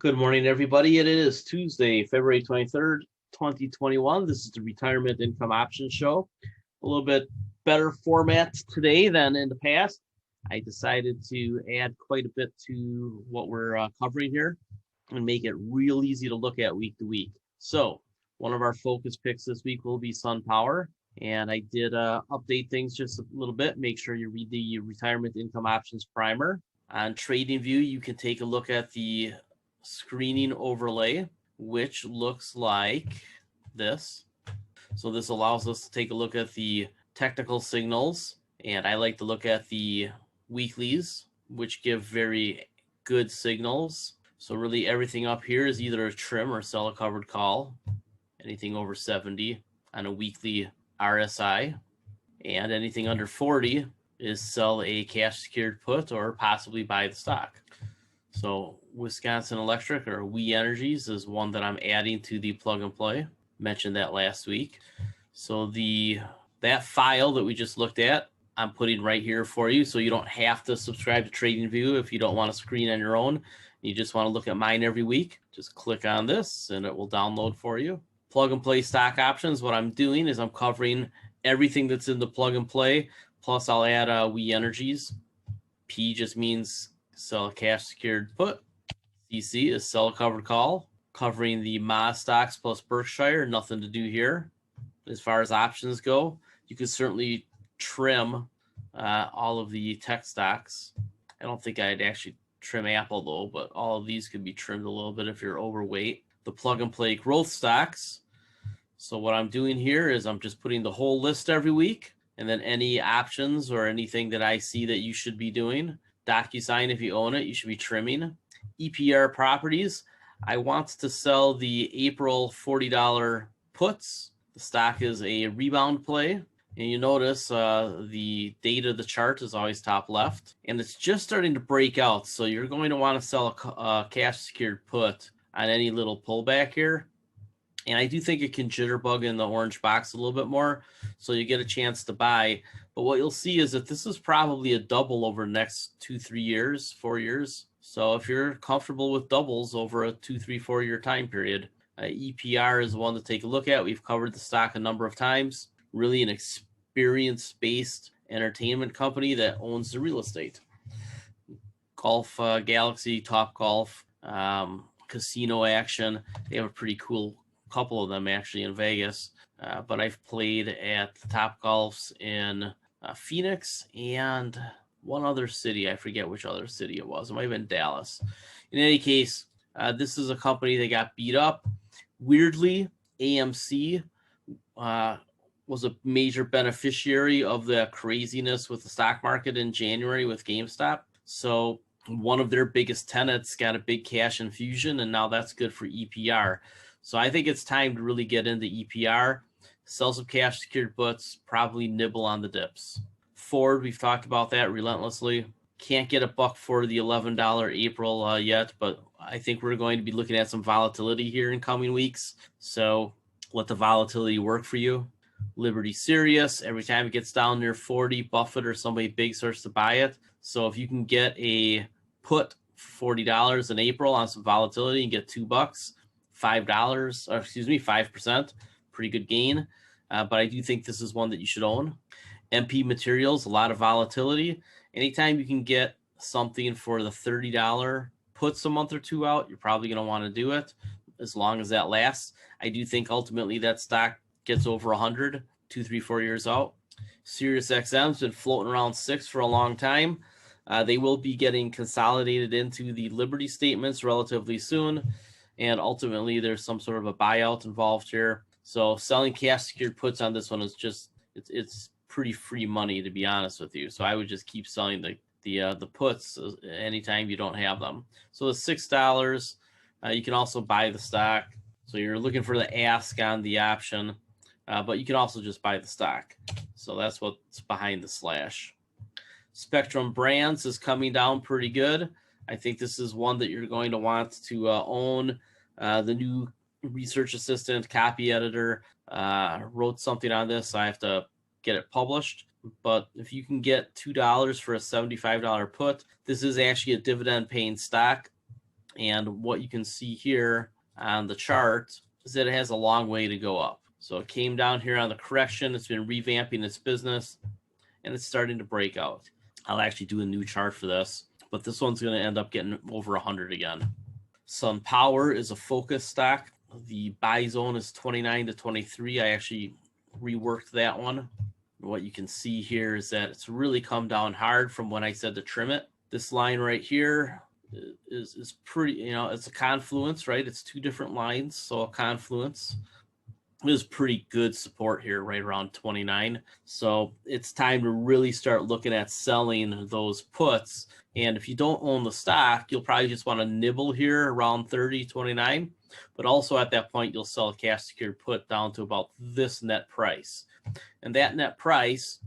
Good morning, everybody. It is Tuesday, February 23rd, 2021. This is the Retirement Income Options Show. A little bit better format today than in the past. I decided to add quite a bit to what we're covering here and make it real easy to look at week to week. So one of our focus picks this week will be SunPower. And I did update things just a little bit. Make sure you read the Retirement Income Options Primer. On TradingView, you can take a look at the screening overlay, which looks like this. So this allows us to take a look at the technical signals, and I like to look at the weeklies, which give very good signals. So really everything up here is either a trim or sell a covered call, anything over 70 on a weekly RSI, and anything under 40 is sell a cash secured put or possibly buy the stock. So Wisconsin Electric, or WE Energies, is one that I'm adding to the plug and play. Mentioned that last week. So that file that we just looked at, I'm putting right here for you. So you don't have to subscribe to TradingView if you don't want to screen on your own. You just want to look at mine every week. Just click on this and it will download for you. Plug and play stock options. What I'm doing is I'm covering everything that's in the plug and play. Plus I'll add WE Energies. P just means sell a cash secured put. CC is sell a covered call. Covering the MA stocks plus Berkshire, nothing to do here. As far as options go, you could certainly trim all of the tech stocks. I don't think I'd actually trim Apple though, but all of these could be trimmed a little bit if you're overweight. The plug and play growth stocks. So what I'm doing here is I'm just putting the whole list every week, and then any options or anything that I see that you should be doing. DocuSign, if you own it, you should be trimming. EPR properties. I want to sell the April $40 puts. The stock is a rebound play. And you notice the date of the chart is always top left. And it's just starting to break out. So you're going to want to sell a cash secured put on any little pullback here. And I do think it can jitterbug in the orange box a little bit more. So you get a chance to buy. But what you'll see is that this is probably a double over the next 2, 3 years, 4 years. So if you're comfortable with doubles over a 2, 3, 4 year time period, EPR is one to take a look at. We've covered the stock a number of times. Really an experience-based entertainment company that owns the real estate. Golf Galaxy, Top Golf, casino action. They have a pretty cool couple of them actually in Vegas. But I've played at the Top Golfs in Phoenix and one other city. I forget which other city it was. It might have been Dallas. In any case, this is a company that got beat up. Weirdly, AMC was a major beneficiary of the craziness with the stock market in January with GameStop. So one of their biggest tenants got a big cash infusion, and now that's good for EPR. So I think it's time to really get into EPR, sell some cash secured puts, probably nibble on the dips. Ford, we've talked about that relentlessly. Can't get a buck for the $11 April yet, but I think we're going to be looking at some volatility here in coming weeks. So let the volatility work for you. Liberty Sirius, every time it gets down near 40, Buffett or somebody big starts to buy it. So if you can get a put $40 in April on some volatility and get $2, $5, 5%, pretty good gain. But I do think this is one that you should own. MP Materials, a lot of volatility. Anytime you can get something for the $30 puts a month or two out, you're probably going to want to do it as long as that lasts. I do think ultimately that stock gets over 100, 2, 3, 4 years out. SiriusXM's been floating around 6 for a long time. They will be getting consolidated into the Liberty statements relatively soon. And ultimately, there's some sort of a buyout involved here. So selling cash secured puts on this one is just, it's pretty free money, to be honest with you. So I would just keep selling the puts anytime you don't have them. So the $6, you can also buy the stock. So you're looking for the ask on the option, but you can also just buy the stock. So that's what's behind the slash. Spectrum Brands is coming down pretty good. I think this is one that you're going to want to own. The new research assistant, copy editor, wrote something on this. So I have to get it published. But if you can get $2 for a $75 put, this is actually a dividend paying stock. And what you can see here on the chart is that it has a long way to go up. So it came down here on the correction. It's been revamping its business, and it's starting to break out. I'll actually do a new chart for this, but this one's going to end up getting over 100 again. SunPower is a focus stock. The buy zone is 29 to 23. I actually reworked that one. What you can see here is that it's really come down hard from when I said to trim it. This line right here is pretty, it's a confluence, right? It's two different lines, so a confluence is pretty good support here, right around 29. So it's time to really start looking at selling those puts. And if you don't own the stock, you'll probably just want to nibble here around 30, 29. But also at that point, you'll sell a cash secured put down to about this net price. And that net price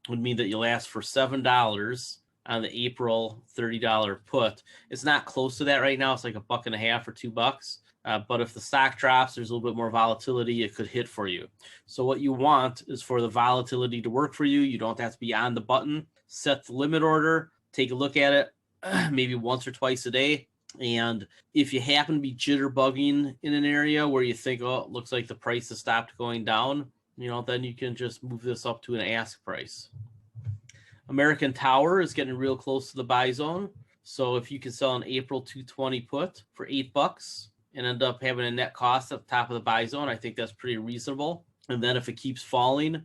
would mean that you'll ask for $7 on the April $30 put. It's not close to that right now. It's like $1.50 or $2. But if the stock drops, there's a little bit more volatility, it could hit for you. So what you want is for the volatility to work for you. You don't have to be on the button. Set the limit order, take a look at it maybe once or twice a day. And if you happen to be jitterbugging in an area where you think, oh, it looks like the price has stopped going down, then you can just move this up to an ask price. American Tower is getting real close to the buy zone. So if you can sell an April 220 put for $8 and end up having a net cost at the top of the buy zone, I think that's pretty reasonable. And then if it keeps falling,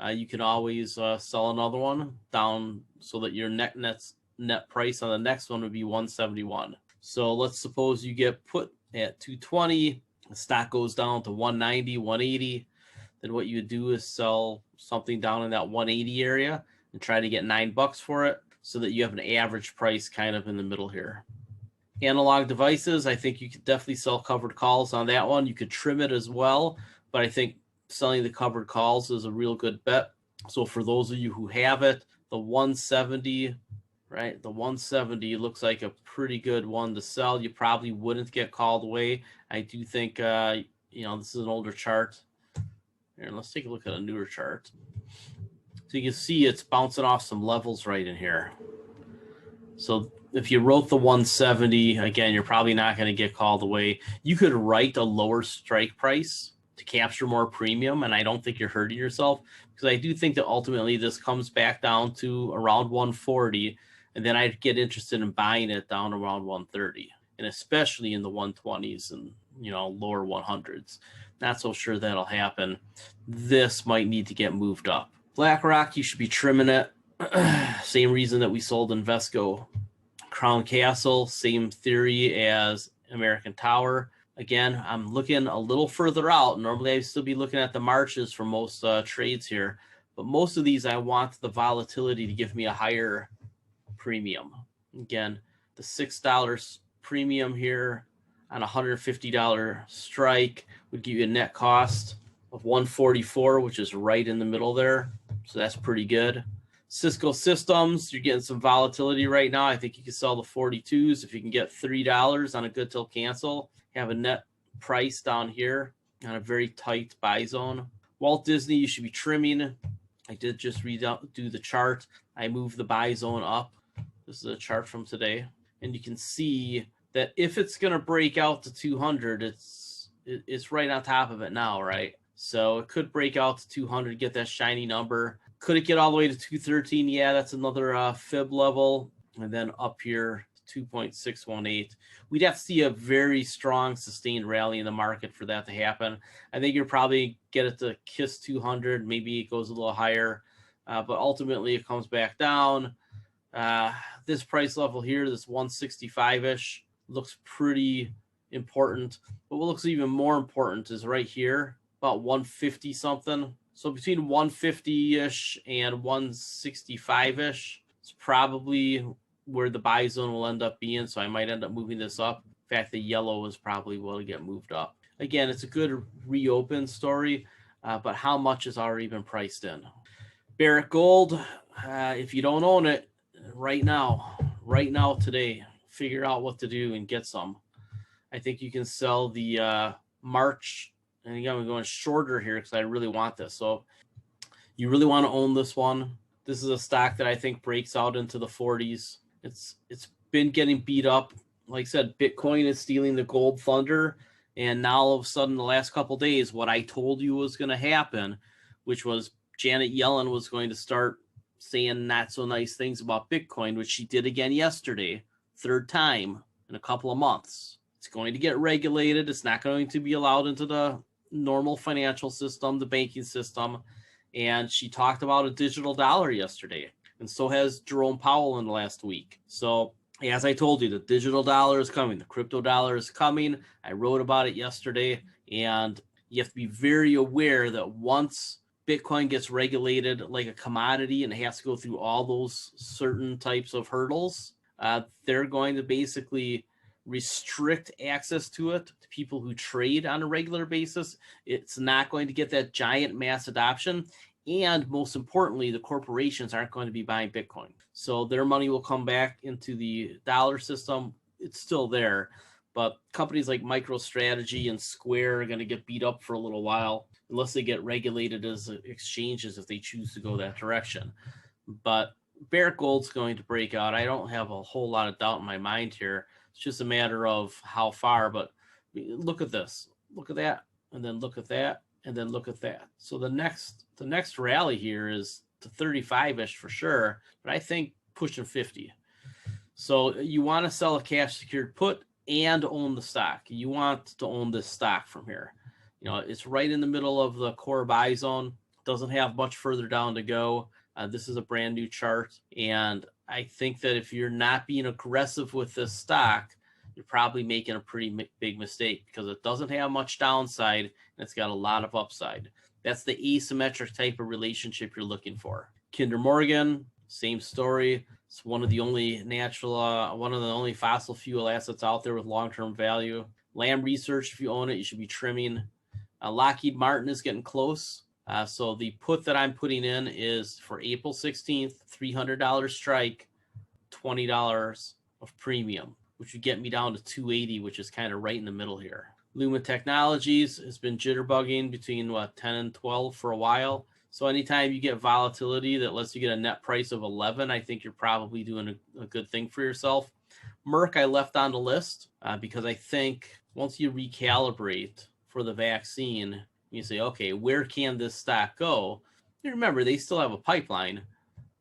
you can always sell another one down so that your net price on the next one would be 171. So let's suppose you get put at 220, the stock goes down to 190, 180. Then what you would do is sell something down in that 180 area and try to get $9 for it so that you have an average price kind of in the middle here. Analog devices, I think you could definitely sell covered calls on that one. You could trim it as well, but I think selling the covered calls is a real good bet. So for those of you who have it, the 170, right? The 170 looks like a pretty good one to sell. You probably wouldn't get called away. I do think, this is an older chart. Here, let's take a look at a newer chart. So you can see it's bouncing off some levels right in here. So if you wrote the 170, again, you're probably not going to get called away. You could write a lower strike price to capture more premium, and I don't think you're hurting yourself, because I do think that ultimately this comes back down to around 140, and then I'd get interested in buying it down around 130, and especially in the 120s and lower 100s. Not so sure that'll happen. This might need to get moved up. BlackRock, you should be trimming it. Same reason that we sold Invesco. Crown Castle, same theory as American Tower. Again, I'm looking a little further out. Normally, I'd still be looking at the Marches for most trades here, but most of these I want the volatility to give me a higher premium. Again, the $6 premium here on a $150 strike would give you a net cost of $144, which is right in the middle there. So that's pretty good. Cisco Systems, you're getting some volatility right now. I think you can sell the 42s if you can get $3 on a good till cancel. Have a net price down here on a very tight buy zone. Walt Disney, you should be trimming. I did just do the chart. I moved the buy zone up. This is a chart from today. And you can see that if it's going to break out to 200, it's right on top of it now, right? So it could break out to 200, get that shiny number. Could it get all the way to 213? Yeah, that's another fib level. And then up here, 2.618. We'd have to see a very strong sustained rally in the market for that to happen. I think you'll probably get it to kiss 200. Maybe it goes a little higher. But ultimately, it comes back down. This price level here, this 165-ish, looks pretty important. But what looks even more important is right here, about 150 something. So between 150-ish and 165-ish, it's probably where the buy zone will end up being. So I might end up moving this up. In fact, the yellow is probably will get moved up. Again, it's a good reopen story, but how much has already been priced in? Barrick Gold, if you don't own it right now, today, figure out what to do and get some. I think you can sell the March. And again, I'm going shorter here because I really want this. So you really want to own this one. This is a stock that I think breaks out into the 40s. It's been getting beat up like I said, Bitcoin is stealing the gold thunder. And now all of a sudden, the last couple of days, what I told you was going to happen, which was Janet Yellen was going to start saying not so nice things about Bitcoin, which she did again yesterday, third time in a couple of months. It's going to get regulated. It's not going to be allowed into the normal financial system, the banking system. And she talked about a digital dollar yesterday. And so has Jerome Powell in the last week. So as I told you, the digital dollar is coming. The crypto dollar is coming. I wrote about it yesterday. And you have to be very aware that once Bitcoin gets regulated like a commodity and it has to go through all those certain types of hurdles, they're going to basically restrict access to it to people who trade on a regular basis. It's not going to get that giant mass adoption. And most importantly, the corporations aren't going to be buying Bitcoin. So their money will come back into the dollar system. It's still there. But companies like MicroStrategy and Square are going to get beat up for a little while unless they get regulated as exchanges if they choose to go that direction. But Barrick Gold's going to break out. I don't have a whole lot of doubt in my mind here. It's just a matter of how far. But look at this. Look at that. And then look at that. And then look at that. So the next rally here is to 35-ish for sure, but I think pushing 50. So you want to sell a cash secured put and own the stock. You want to own this stock from here. You know, it's right in the middle of the core buy zone. Doesn't have much further down to go. This is a brand new chart. And I think that if you're not being aggressive with this stock, you're probably making a pretty big mistake because it doesn't have much downside and it's got a lot of upside. That's the asymmetric type of relationship you're looking for. Kinder Morgan, same story. It's one of the only fossil fuel assets out there with long-term value. Lamb Research, if you own it, you should be trimming. Lockheed Martin is getting close. So the put that I'm putting in is for April 16th, $300 strike, $20 of premium, which would get me down to 280, which is kind of right in the middle here. Lumen Technologies has been jitterbugging between 10 and 12 for a while. So anytime you get volatility that lets you get a net price of 11, I think you're probably doing a good thing for yourself. Merck I left on the list because I think once you recalibrate for the vaccine, you say, okay, where can this stock go? And remember, they still have a pipeline.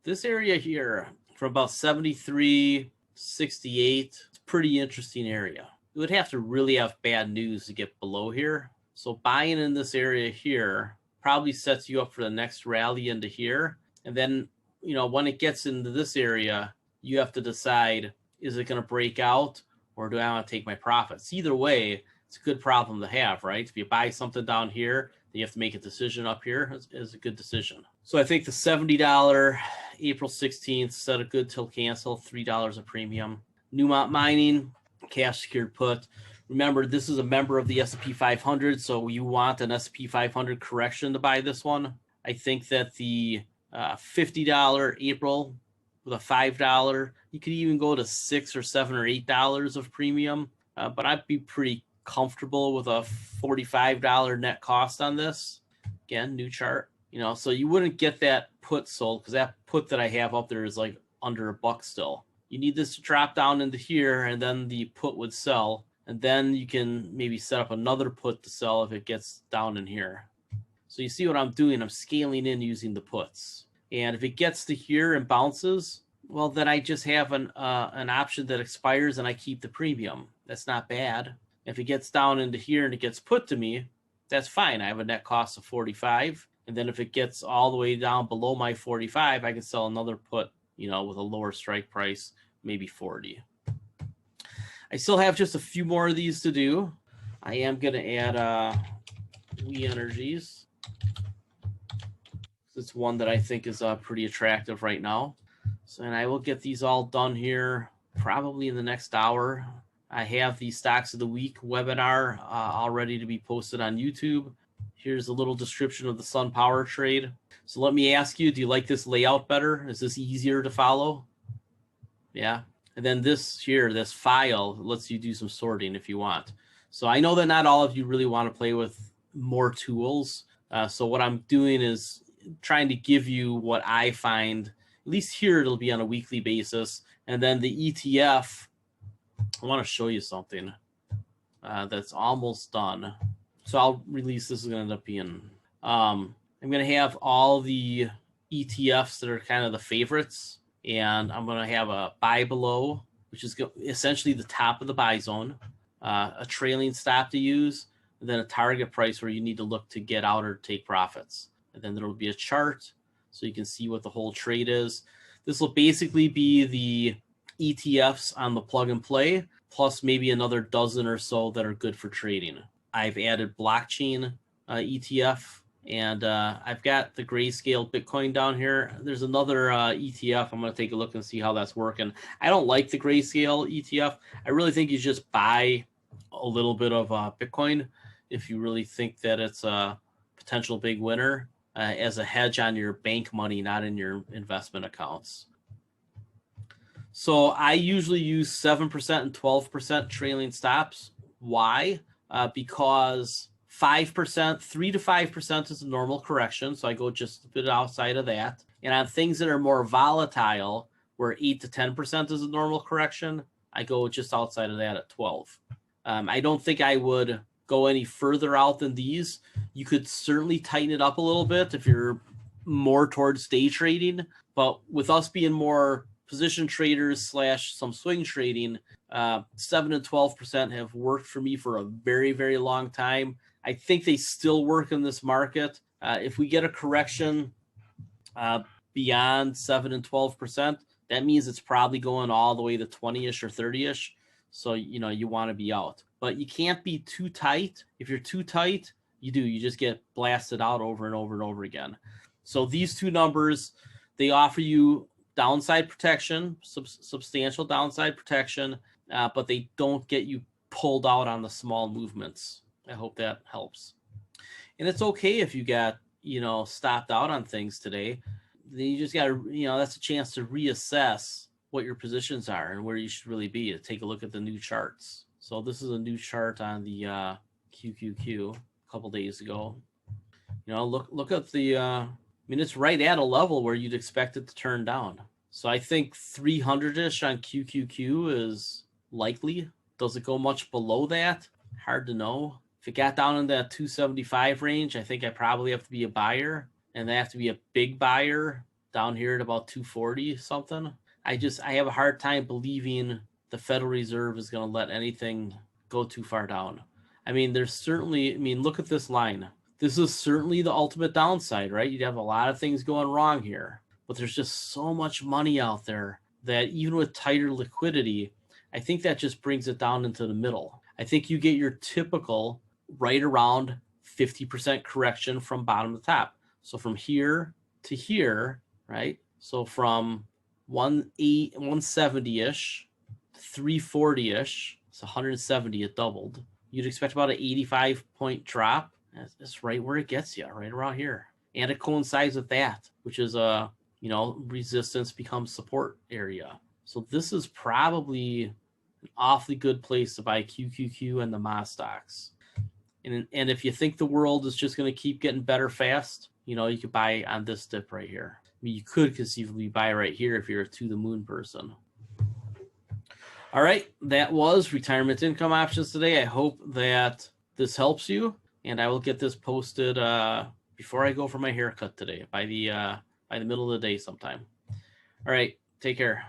This area here from about 73, 68, it's a pretty interesting area. You would have to really have bad news to get below here. So buying in this area here probably sets you up for the next rally into here. And then, you know, when it gets into this area, you have to decide, is it going to break out or do I want to take my profits? Either way, it's a good problem to have, right? If you buy something down here, then you have to make a decision up here. Is a good decision. So I think the $70 April 16th set a good till cancel, $3 a premium. Newmont Mining, cash secured put. Remember, this is a member of the S&P 500, so you want an S&P 500 correction to buy this one. I think that the $50 April with a $5, you could even go to $6 or $7 or $8 of premium, but I'd be pretty comfortable with a $45 net cost on this. Again, new chart, you know, so you wouldn't get that put sold because that put that I have up there is like under $1 still. You need this to drop down into here and then the put would sell. And then you can maybe set up another put to sell if it gets down in here. So you see what I'm doing? I'm scaling in using the puts. And if it gets to here and bounces, well, then I just have an option that expires and I keep the premium. That's not bad. If it gets down into here and it gets put to me, that's fine. I have a net cost of 45. And then if it gets all the way down below my 45, I can sell another put, you know, with a lower strike price, maybe 40. I still have just a few more of these to do. I am going to add WE Energies. It's one that I think is pretty attractive right now. So, and I will get these all done here probably in the next hour. I have the Stocks of the Week webinar all ready to be posted on YouTube. Here's a little description of the Sun Power trade. So let me ask you, do you like this layout better? Is this easier to follow? Yeah. And then this here, this file lets you do some sorting if you want. So I know that not all of you really want to play with more tools. So what I'm doing is trying to give you what I find, at least here it'll be on a weekly basis. And then the ETF I want to show you something that's almost done. So I'll release, this is going to end up being, I'm going to have all the ETFs that are kind of the favorites, and I'm going to have a buy below, which is essentially the top of the buy zone, a trailing stop to use, and then a target price where you need to look to get out or take profits. And then there will be a chart so you can see what the whole trade is. This will basically be the ETFs on the plug and play, plus maybe another dozen or so that are good for trading. I've added blockchain ETF, and I've got the Grayscale Bitcoin down here. There's another ETF. I'm going to take a look and see how that's working. I don't like the Grayscale ETF. I really think you just buy a little bit of Bitcoin if you really think that it's a potential big winner as a hedge on your bank money, not in your investment accounts. So I usually use 7% and 12% trailing stops. Why? Because 5%, 3 to 5% is a normal correction. So I go just a bit outside of that. And on things that are more volatile, where 8 to 10% is a normal correction, I go just outside of that at 12. I don't think I would go any further out than these. You could certainly tighten it up a little bit if you're more towards day trading. But with us being more position traders / some swing trading, 7 and 12% have worked for me for a very, very long time. I think they still work in this market. If we get a correction beyond 7 and 12%, that means it's probably going all the way to 20-ish or 30-ish. So, you want to be out. But you can't be too tight. If you're too tight, you just get blasted out over and over and over again. So these two numbers, they offer you downside protection, substantial downside protection, but they don't get you pulled out on the small movements. I hope that helps. And it's okay if you got, stopped out on things today. Then you just got to, that's a chance to reassess what your positions are and where you should really be, to take a look at the new charts. So this is a new chart on the QQQ a couple days ago. Look at the, it's right at a level where you'd expect it to turn down. So I think 300-ish on QQQ is likely. Does it go much below that? Hard to know. If it got down in that 275 range, I think I probably have to be a buyer, and I have to be a big buyer down here at about 240 something. I have a hard time believing the Federal Reserve is going to let anything go too far down. There's certainly, look at this line. This is certainly the ultimate downside, right? You'd have a lot of things going wrong here, but there's just so much money out there that even with tighter liquidity, I think that just brings it down into the middle. I think you get your typical right around 50% correction from bottom to top. So from here to here, right? So from 170-ish, 340-ish, it's 170, it doubled. You'd expect about an 85-point drop. That's right where it gets you, right around here. And it coincides with that, which is resistance becomes support area. So this is probably an awfully good place to buy QQQ and the MA stocks. And if you think the world is just going to keep getting better fast, you could buy on this dip right here. You could conceivably buy right here if you're a to the moon person. All right, that was retirement income options today. I hope that this helps you, and I will get this posted before I go for my haircut today by the middle of the day sometime. All right, take care.